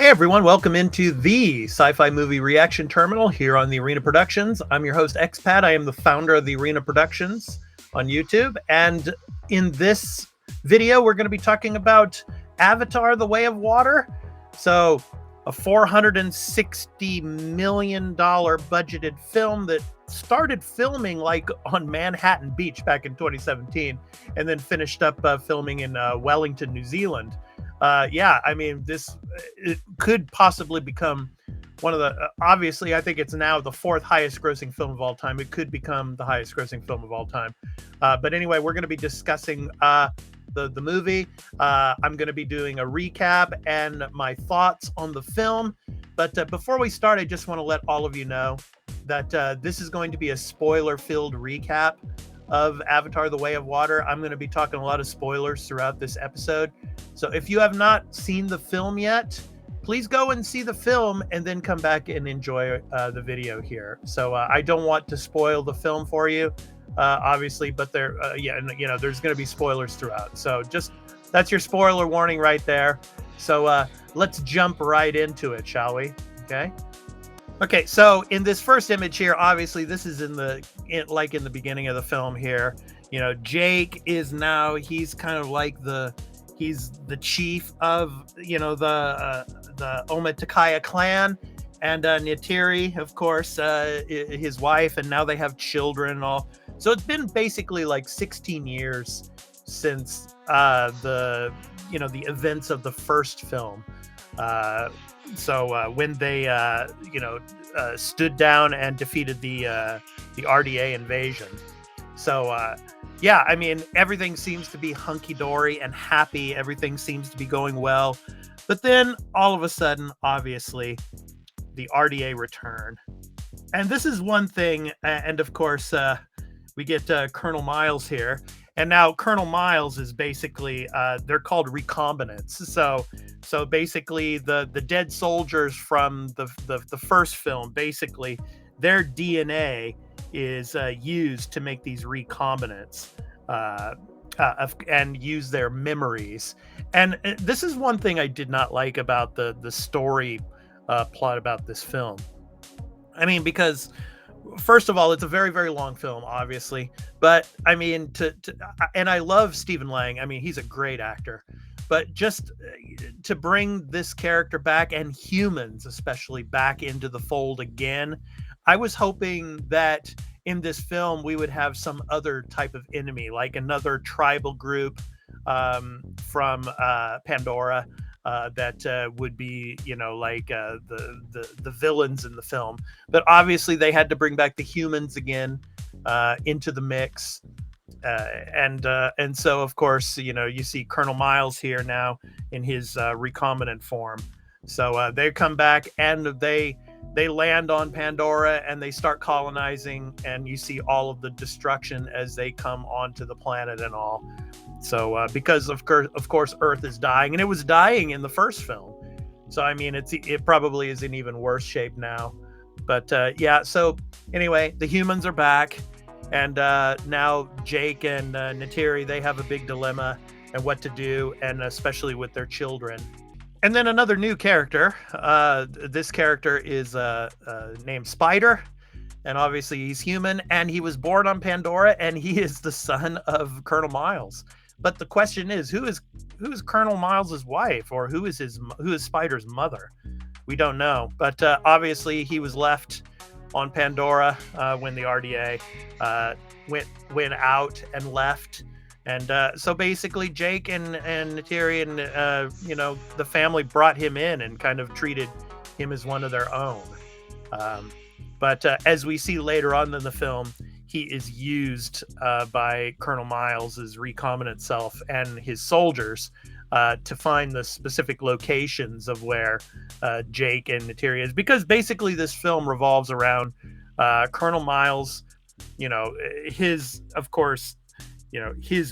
Hey everyone, welcome into the Sci-Fi Movie Reaction Terminal here on the Arena Productions. I'm your host, Expat. I am the founder of the Arena Productions on YouTube. And in this video, we're going to be talking about Avatar: The Way of Water. So, a $460 million budgeted film that started filming like on Manhattan Beach back in 2017 and then finished up filming in Wellington, New Zealand. It could possibly become one of the, obviously, I think it's now the fourth highest grossing film of all time. It could become the highest grossing film of all time. But anyway, we're going to be discussing the movie. I'm going to be doing a recap and my thoughts on the film. But before we start, I just want to let all of you know that this is going to be a spoiler-filled recap of Avatar: The Way of Water. I'm going to be talking a lot of spoilers throughout this episode. So if you have not seen the film yet, please go and see the film and then come back and enjoy the video here. So I don't want to spoil the film for you, obviously, but there's going to be spoilers throughout. So that's your spoiler warning right there. So let's jump right into it, shall we? Okay, so in this first image here, obviously this is in the beginning of the film here. You know, Jake is now, he's kind of like he's the chief of, you know, the Metkayina clan, and Neytiri, of course, his wife, and now they have children and all. So it's been basically like 16 years since the events of the first film. When they stood down and defeated the RDA invasion. So everything seems to be hunky-dory and happy. Everything seems to be going well. But then all of a sudden, obviously, the RDA return. And this is one thing, and of course, we get Colonel Miles here. And now Colonel Miles is basically, they're called Recombinants. So basically the dead soldiers from the first film, basically their DNA is used to make these recombinants and use their memories. And this is one thing I did not like about the story plot about this film. I mean, because first of all, it's a very, very long film, obviously. But I mean, and I love Stephen Lang. I mean, he's a great actor. But just to bring this character back, and humans especially, back into the fold again, I was hoping that in this film we would have some other type of enemy, like another tribal group from Pandora. That would be, the villains in the film. But obviously they had to bring back the humans again into the mix. And so, of course, you see Colonel Miles here now in his recombinant form. So they come back and they land on Pandora and they start colonizing, and you see all of the destruction as they come onto the planet and all. So because of course Earth is dying, and it was dying in the first film. So I mean, it probably is in even worse shape now. But so anyway, the humans are back, and now Jake and Neytiri, they have a big dilemma and what to do, and especially with their children. And then another new character. This character is named Spider. And obviously he's human, and he was born on Pandora, and he is the son of Colonel Miles. But the question is, who is Colonel Miles's wife, or who is Spider's mother? We don't know. But obviously he was left on Pandora when the RDA went out and left. And so basically Jake and Neytiri and the family brought him in and kind of treated him as one of their own. But as we see later on in the film, he is used by Colonel Miles' recombinant self and his soldiers to find the specific locations of where Jake and Neytiri is. Because basically this film revolves around Colonel Miles, his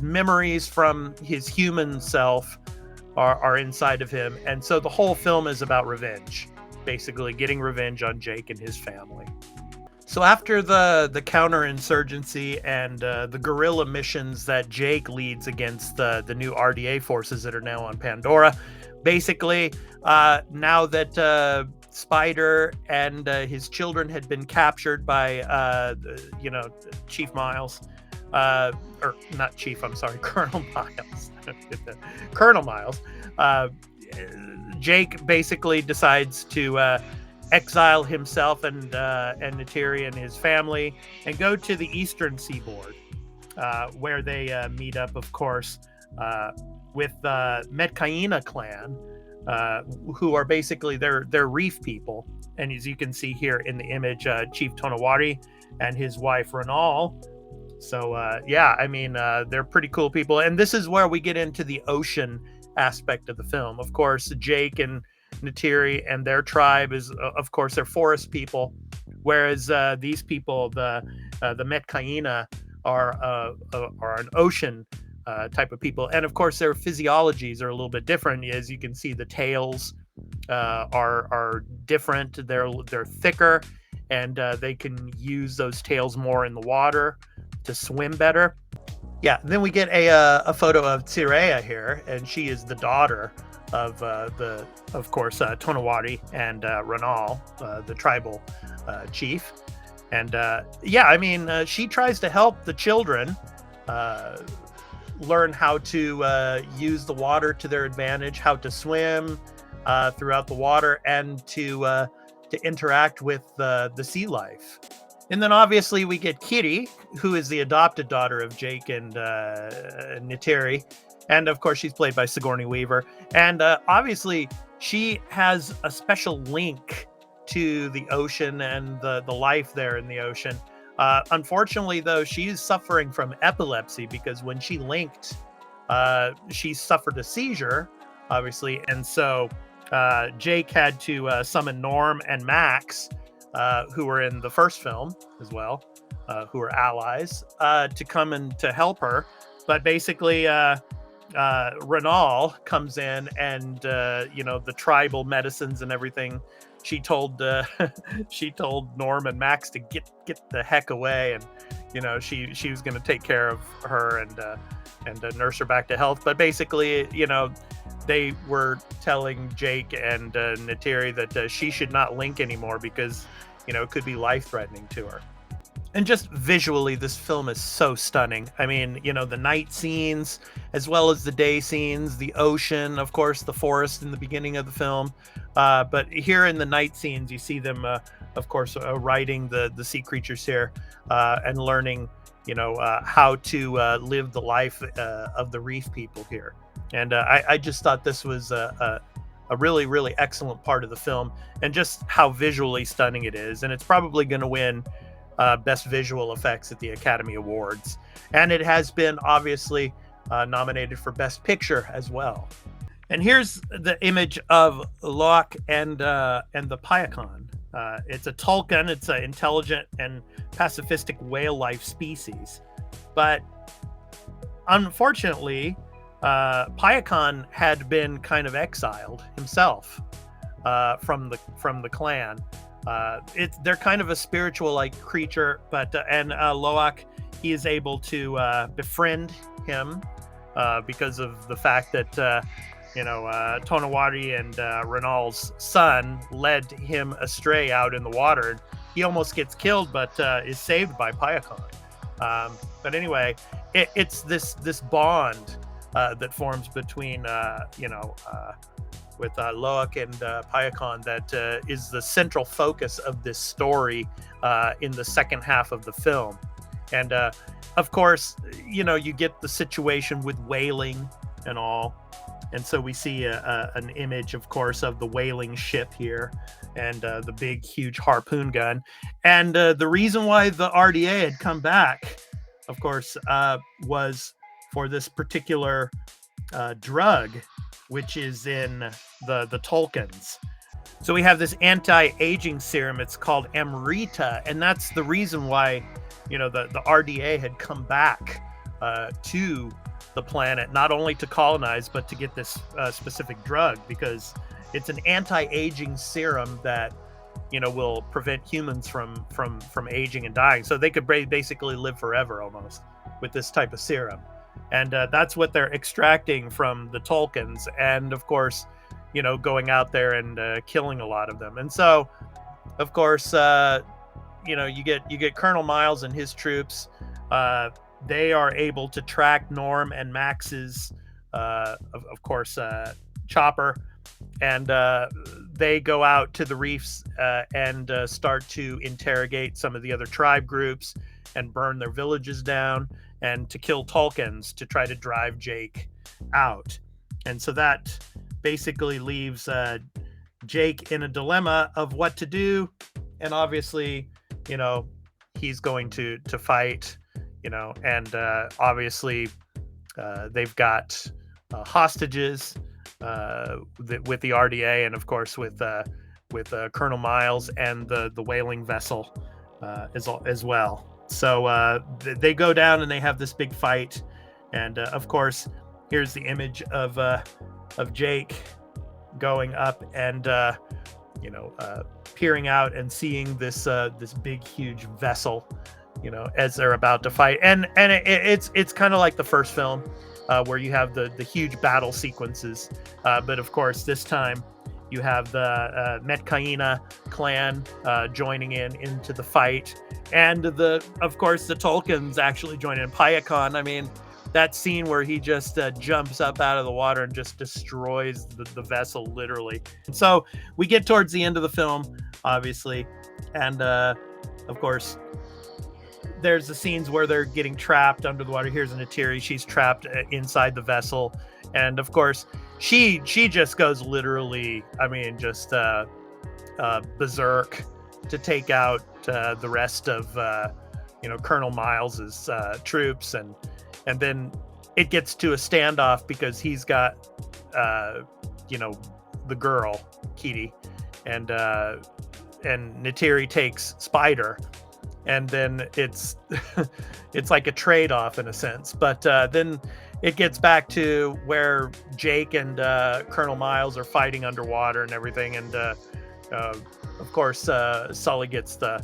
memories from his human self are inside of him. And so the whole film is about revenge. Basically getting revenge on Jake and his family. So after the counterinsurgency and the guerrilla missions that Jake leads against the new RDA forces that are now on Pandora, basically, now that Spider and his children had been captured by, Chief Miles, or not Chief, I'm sorry, Colonel Miles. Colonel Miles. Uh, Jake basically decides to exile himself and Neytiri and his family and go to the eastern seaboard, where they meet up, of course, with Metkayina clan, who are basically they're reef people. And as you can see here in the image, Chief Tonowari and his wife Ronal. So they're pretty cool people. And this is where we get into the ocean aspect of the film. Of course, Jake and Neytiri and their tribe is, of course, they're forest people, whereas these people, the Metkayina, are an ocean type of people. And of course, their physiologies are a little bit different. As you can see, the tails are different. They're thicker, and they can use those tails more in the water to swim better. Yeah, then we get a photo of Tsireya here, and she is the daughter of Tonowari and Ronal, the tribal chief. And she tries to help the children learn how to use the water to their advantage, how to swim throughout the water, and to interact with the sea life. And then obviously we get Kiri, who is the adopted daughter of Jake and Neytiri. And of course, she's played by Sigourney Weaver. And obviously, she has a special link to the ocean and the life there in the ocean. Unfortunately, though, she's suffering from epilepsy because when she linked, she suffered a seizure, obviously. And so Jake had to summon Norm and Max, who were in the first film as well, who were allies, to come and to help her. But basically, Ronal comes in, and the tribal medicines and everything. She told Norm and Max to get the heck away, and she was going to take care of her and nurse her back to health. But basically, they were telling Jake and Neytiri that she should not link anymore because it could be life-threatening to her. And just visually, this film is so stunning. I mean, the night scenes, as well as the day scenes, the ocean, of course, the forest in the beginning of the film. But here in the night scenes, you see them, of course, riding the sea creatures here and learning, how to live the life of the reef people here. And I just thought this was a really, really excellent part of the film, and just how visually stunning it is. And it's probably going to win Best Visual Effects at the Academy Awards. And it has been obviously nominated for Best Picture as well. And here's the image of Loak and the Payakan. It's a Tulkun. It's an intelligent and pacifistic whale life species. But unfortunately, Payakan had been kind of exiled himself from the clan. They're kind of a spiritual like creature, but Loak, he is able to befriend him because of the fact that Tonowari and Ronal's son led him astray out in the water. He almost gets killed, but is saved by Payakan. But anyway, it's this bond that forms between with Loak and Payakan that is the central focus of this story in the second half of the film. And of course, you get the situation with whaling and all. And so we see an image, of course, of the whaling ship here and the big, huge harpoon gun. And the reason why the RDA had come back, of course, was for this particular drug, which is in the Tulkuns. So we have this anti-aging serum. It's called Amrita, and that's the reason why the RDA had come back to the planet, not only to colonize but to get this specific drug, because it's an anti-aging serum that will prevent humans from aging and dying. So they could basically live forever almost with this type of serum. And that's what they're extracting from the Tulkuns. And of course, going out there and killing a lot of them. And so, of course, you get Colonel Miles and his troops. They are able to track Norm and Max's, of course, chopper, and they go out to the reefs and start to interrogate some of the other tribe groups and burn their villages down and to kill Tulkuns to try to drive Jake out. And so that basically leaves Jake in a dilemma of what to do. And obviously, he's going to fight, and obviously they've got hostages with the RDA, and of course with Colonel Miles and the whaling vessel as well. So they go down and they have this big fight, and of course here's the image of Jake going up and peering out and seeing this big huge vessel, as they're about to fight. And it's kind of like the first film, where you have the huge battle sequences, but of course this time you have the Metkayina clan joining into the fight, and of course the Tulkuns actually join in. Payakan, I mean, that scene where he just jumps up out of the water and just destroys the vessel, literally. And so we get towards the end of the film, obviously, and of course there's the scenes where they're getting trapped under the water. Here's Neytiri. She's trapped inside the vessel, and of course she just goes literally, I mean, just berserk to take out the rest of Colonel Miles's troops, and then it gets to a standoff because he's got the girl Kiri, and Neytiri takes Spider, and then it's it's like a trade-off in a sense. But then it gets back to where Jake and Colonel Miles are fighting underwater and everything, and of course Sully gets the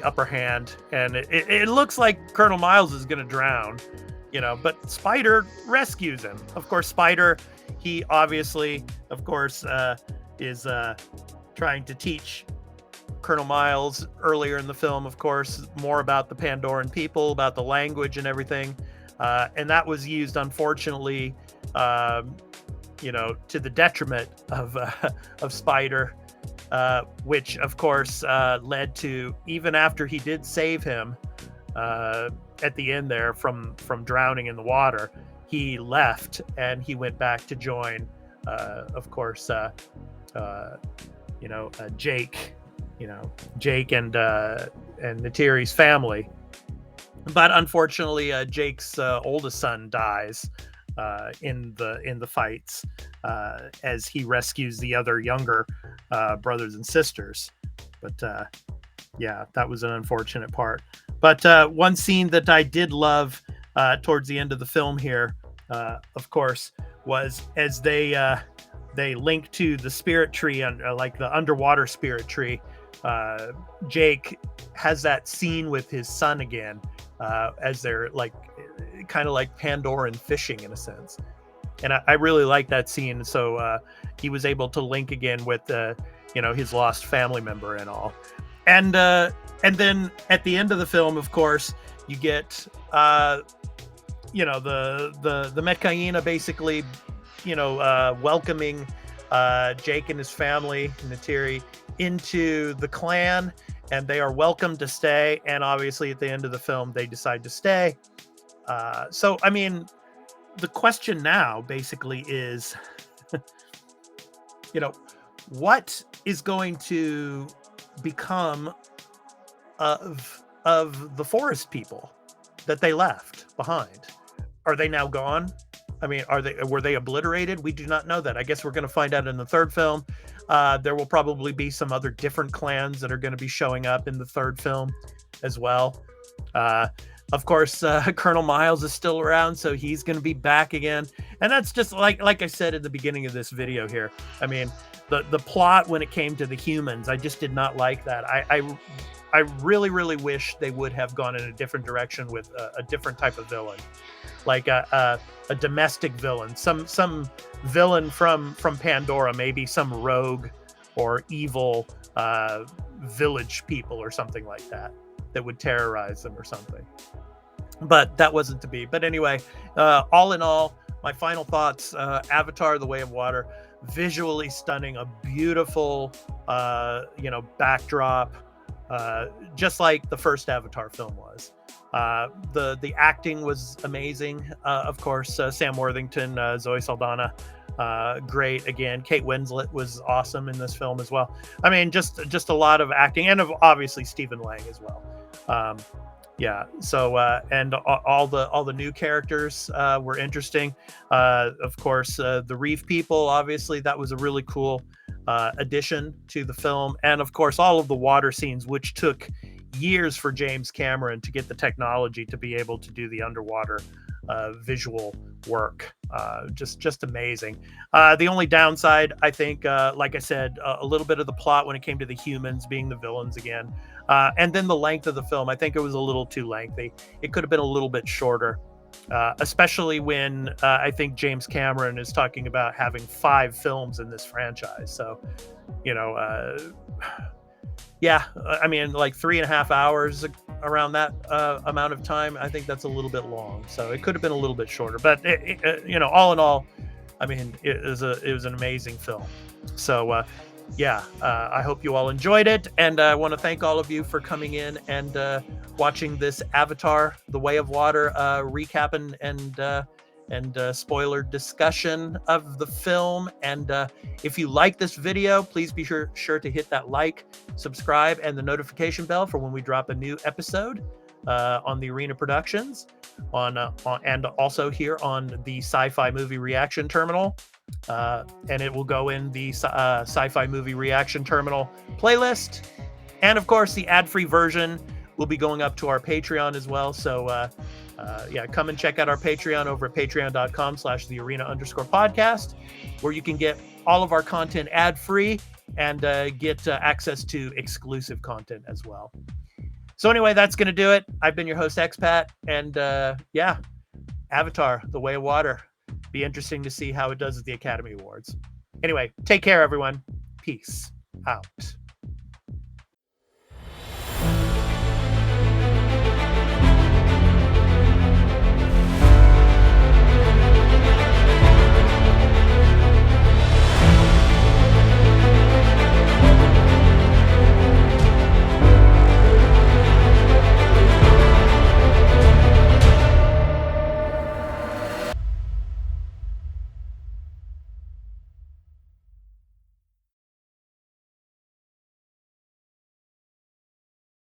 upper hand, and it looks like Colonel Miles is going to drown, but Spider rescues him. Of course, Spider, he obviously, of course, is trying to teach Colonel Miles earlier in the film, of course, more about the Pandoran people, about the language and everything. And that was used, unfortunately, to the detriment of Spider, which, of course, led to, even after he did save him at the end there from drowning in the water, he left and he went back to join, of course, Jake and Neytiri's family. But unfortunately, Jake's oldest son dies in the fights as he rescues the other younger brothers and sisters. But yeah, that was an unfortunate part. But one scene that I did love towards the end of the film here, of course, was as they link to the spirit tree, like the underwater spirit tree. Jake has that scene with his son again, as they're kind of like Pandoran fishing in a sense, and I really like that scene. So he was able to link again with his lost family member and all, and then at the end of the film, of course, you get the Metkayina basically welcoming Jake and his family, Neytiri, into the clan, and they are welcome to stay. And obviously at the end of the film they decide to stay. So I mean, the question now basically is what is going to become of the forest people that they left behind? Are they now gone? I mean, were they obliterated? We do not know that. I guess we're going to find out in the third film. There will probably be some other different clans that are going to be showing up in the third film as well. Of course, Colonel Miles is still around, so he's going to be back again. And that's just like I said at the beginning of this video here. I mean, the plot when it came to the humans, I just did not like that. I really, really wish they would have gone in a different direction with a different type of villain. like a domestic villain, some villain from Pandora, maybe some rogue or evil village people or something like that would terrorize them or something. But that wasn't to be. But anyway, all in all, my final thoughts: Avatar: The Way of Water, visually stunning, a beautiful, backdrop, just like the first Avatar film was. The acting was amazing. Of course, Sam Worthington, Zoe Saldana, great again. Kate Winslet was awesome in this film as well. I mean, just a lot of acting, and obviously Stephen Lang as well. Yeah, so and all the new characters were interesting. Of course, the Reef people, obviously that was a really cool addition to the film, and of course all of the water scenes, which took years for James Cameron to get the technology to be able to do the underwater visual work. Just amazing. The only downside, I think, like I said, a little bit of the plot when it came to the humans being the villains again, and then the length of the film. I think it was a little too lengthy. It could have been a little bit shorter, especially when I think James Cameron is talking about having 5 films in this franchise. So, yeah, I mean, like 3.5 hours around that amount of time. I think that's a little bit long. So it could have been a little bit shorter. But all in all, I mean, it was an amazing film. So yeah, I hope you all enjoyed it, and I want to thank all of you for coming in and watching this Avatar: The Way of Water recap and spoiler discussion of the film. And if you like this video, please be sure to hit that like, subscribe, and the notification bell for when we drop a new episode on the Arena Productions, and also here on the Sci-Fi Movie Reaction Terminal. And it will go in the Sci-Fi Movie Reaction Terminal playlist. And of course, the ad-free version will be going up to our Patreon as well. So yeah, come and check out our Patreon over at patreon.com/thearena_podcast, where you can get all of our content ad-free and get access to exclusive content as well. So anyway, that's going to do it. I've been your host, Expat, and yeah, Avatar: The Way of Water. Be interesting to see how it does at the Academy Awards. Anyway, take care, everyone. Peace out.